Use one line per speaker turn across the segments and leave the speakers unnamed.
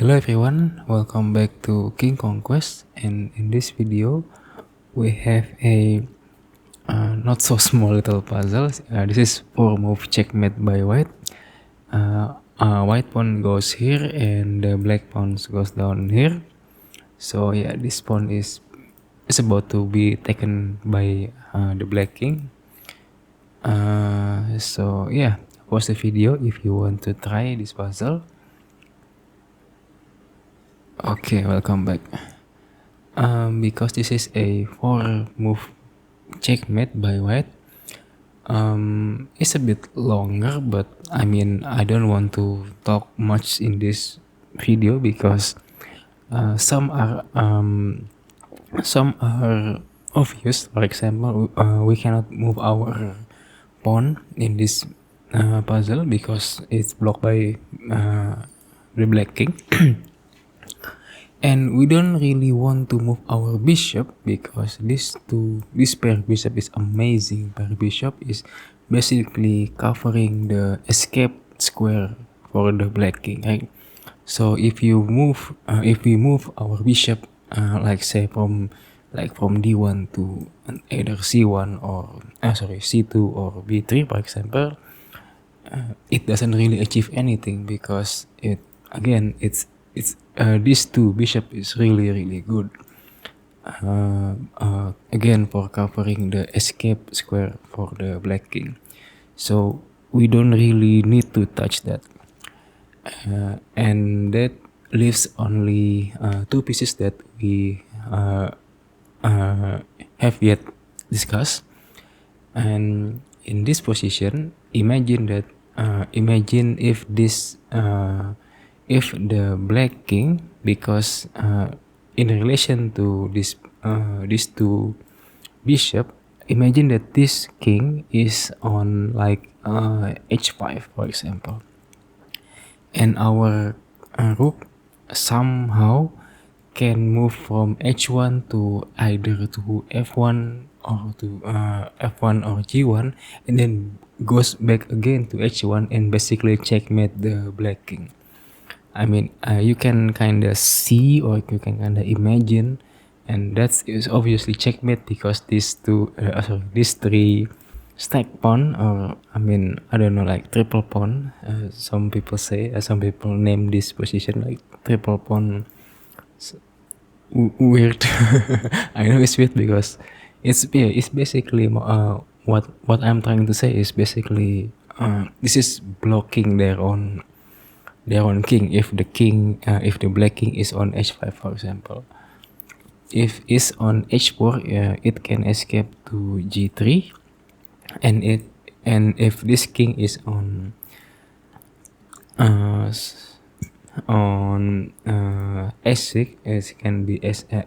Hello everyone, welcome back to King Conquest, and in this video we have a not so small little puzzle. This is 4 move checkmate by white. White pawn goes here and the black pawn goes down here. So yeah, this pawn is about to be taken by the black king. So yeah, pause the video if you want to try this puzzle. Okay, welcome back. Because this is a 4 move checkmate by white, it's a bit longer, but I mean I don't want to talk much in this video because some are obvious. For example, we cannot move our pawn in this puzzle because it's blocked by the black king. And we don't really want to move our bishop because this pair bishop is amazing. Pair bishop is basically covering the escape square for the black king, right? So if we move our bishop, like say from d1 to either c1 or c2 or b3, for example, it doesn't really achieve anything because these two bishop is really good. Again, for covering the escape square for the black king, so we don't really need to touch that, and that leaves only two pieces that we have yet discussed. And in this position, imagine if the black king, because in relation to these two bishop, imagine that this king is on like h5, for example, and our rook somehow can move from h1 to either to f1 or to f1 or g1, and then goes back again to h1 and basically checkmate the black king. I mean, you can kind of see, or you can kind of imagine, and that is obviously checkmate because these three stack pawn, or I mean, I don't know, like triple pawn. Some people name this position like triple pawn. Weird. I know it's weird because it's basically what I'm trying to say is basically this is blocking their own king. If the black king is on h5, for example, if it's on h4, it can escape to g3, and if this king is on s6,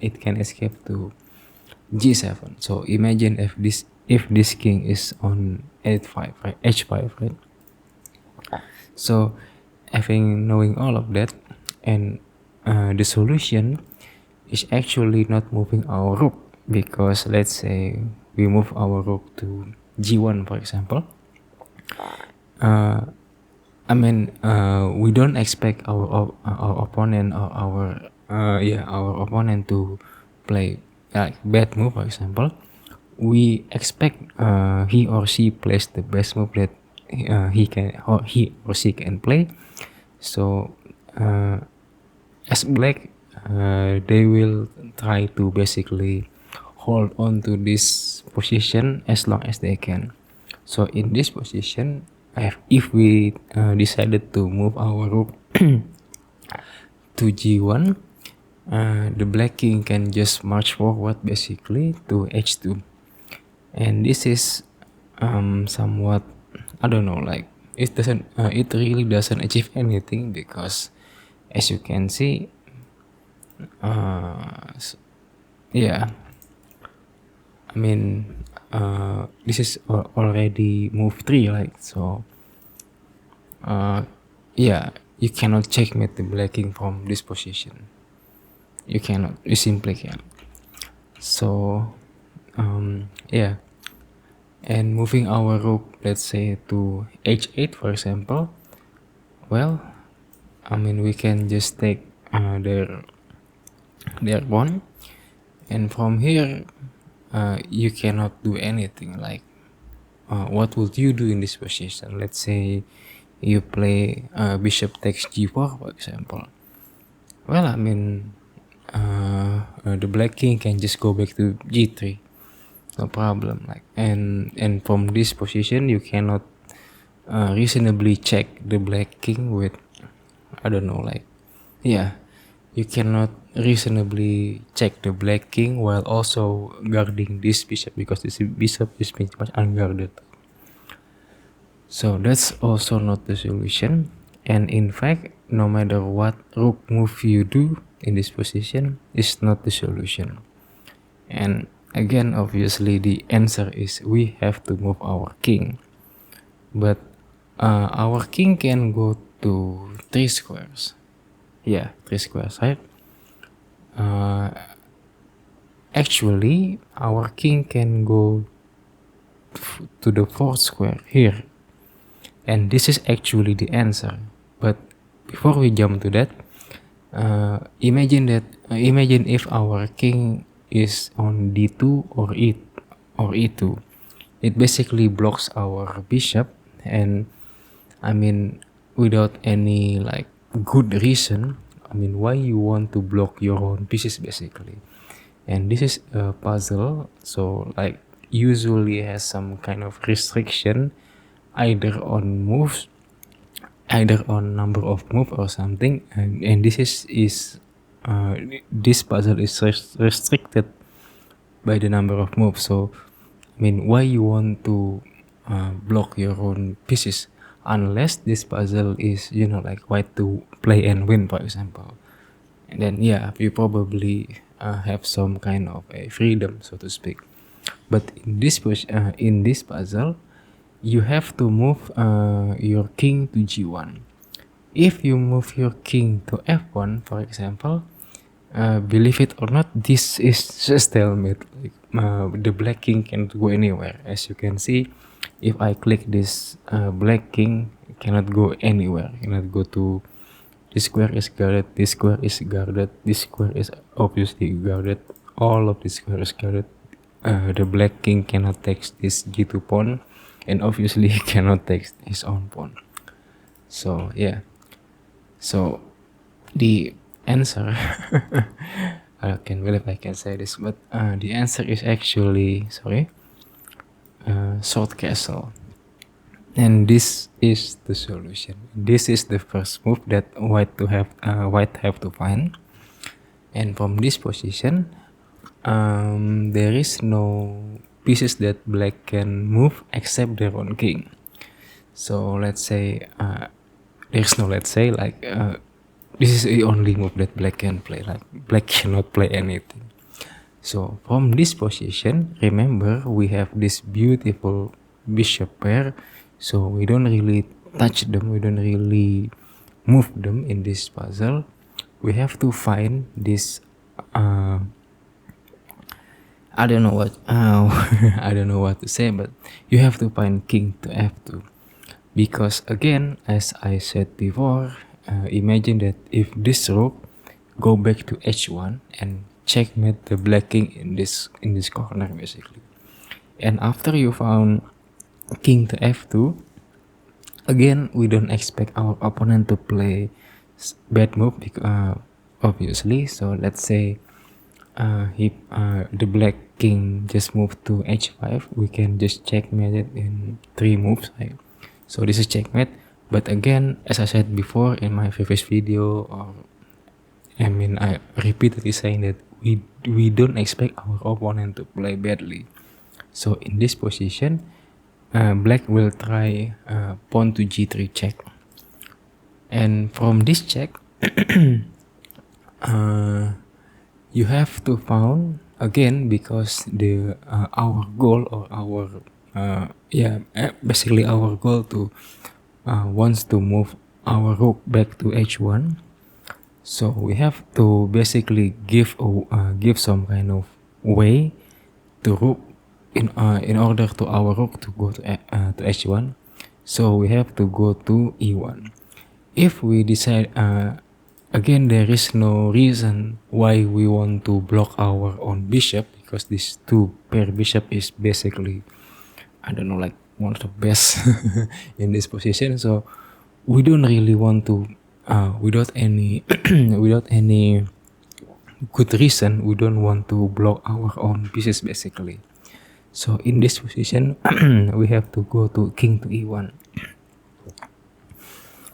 it can escape to g7. So imagine if this king is on h5, right? So knowing all of that, and the solution is actually not moving our rook, because let's say we move our rook to g1, for example. We don't expect our opponent or our opponent to play like bad move, for example. We expect he or she plays the best move that he or she can play. So as black, they will try to basically hold on to this position as long as they can. So in this position, if we decided to move our rook to g1, the black king can just march forward basically to h2, and this is somewhat, I don't know, like it really doesn't achieve anything because, as you can see, I mean, this is already move 3, like, so you cannot checkmate the black king from this position. You simply can't. So and moving our rook, let's say, to h8, for example, well, I mean, we can just take their pawn, and from here you cannot do anything. Like what would you do in this position? Let's say you play bishop takes g4, for example. Well, I mean, the black king can just go back to g3, no problem. Like, and from this position you cannot reasonably check the black king with, I don't know, like, yeah, you cannot reasonably check the black king while also guarding this bishop, because this bishop is pretty much unguarded. So that's also not the solution. And in fact, no matter what rook move you do in this position is not the solution. And again, obviously the answer is we have to move our king. But our king can go to 3 squares. Yeah, 3 squares, right? Actually, our king can go to the 4th square here. And this is actually the answer. But before we jump to that, imagine if our king is on d2 or e2. It basically blocks our bishop, and I mean, without any like good reason. I mean, why you want to block your own pieces basically. And this is a puzzle, so like usually has some kind of restriction, either on moves, either on number of move or something, and this puzzle is restricted by the number of moves. So I mean, why you want to block your own pieces, unless this puzzle is, you know, like white to play and win, for example. And then yeah, you probably have some kind of a freedom, so to speak. But in this puzzle, you have to move your king to g1. If you move your king to f1, for example, believe it or not, this is a stalemate. Like, the black king can't go anywhere. As you can see, if I click this, black king cannot go anywhere. Cannot go to, this square is guarded, this square is guarded, this square is obviously guarded, all of this square is guarded. The black king cannot take this g2 pawn, and obviously he cannot take his own pawn. So yeah, so the answer I can't believe I can say this, but the answer is actually short castle. And this is the solution. This is the first move that white have to find. And from this position, there is no pieces that black can move except their own king. So let's say there's no let's say, like this is the only move that black can play. Like black cannot play anything. So from this position, remember we have this beautiful bishop pair, so we don't really touch them, we don't really move them in this puzzle. We have to find this I don't know what I don't know what to say, but you have to find king to f2, because again, as I said before, imagine that if this rook go back to h1 and checkmate the black king in this corner basically. And after you found king to f2, again we don't expect our opponent to play bad move, obviously. So let's say the black king just moved to h5, we can just checkmate it in 3 moves, right? So this is checkmate. But again, as I said before in my previous video, or I mean, I repeatedly saying that we don't expect our opponent to play badly. So in this position, black will try pawn to g3 check, and from this check, you have to found again, because the our goal, or our basically our goal to wants to move our rook back to h1. So we have to basically give some kind of way to rook in order to our rook to go to h1. So we have to go to e1. If we decide Again, there is no reason why we want to block our own bishop, because this two pair bishop is basically, I don't know, like one of the best in this position. So we don't really want to, without any without any good reason, we don't want to block our own pieces basically. So in this position, we have to go to king to e1.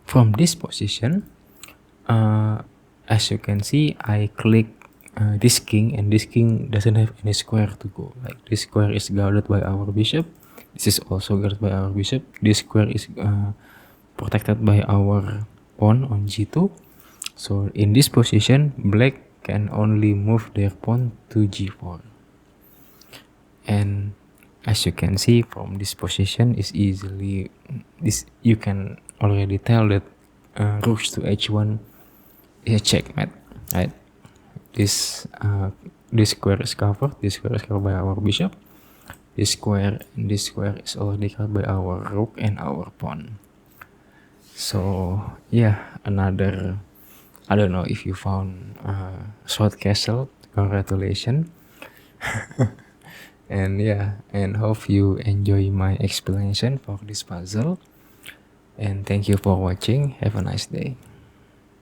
From this position, as you can see, I click this king, and this king doesn't have any square to go. Like this square is guarded by our bishop. This is also guarded by our bishop. This square is protected by our pawn on g2. So in this position, black can only move their pawn to g4. And as you can see from this position is easily, this you can already tell that rook to h1 is a checkmate, right? This square is covered. This square is covered by our bishop. This square and this square is already covered by our rook and our pawn. So yeah, another, I don't know if you found short castle. Congratulations. And yeah, and hope you enjoy my explanation for this puzzle. And thank you for watching. Have a nice day.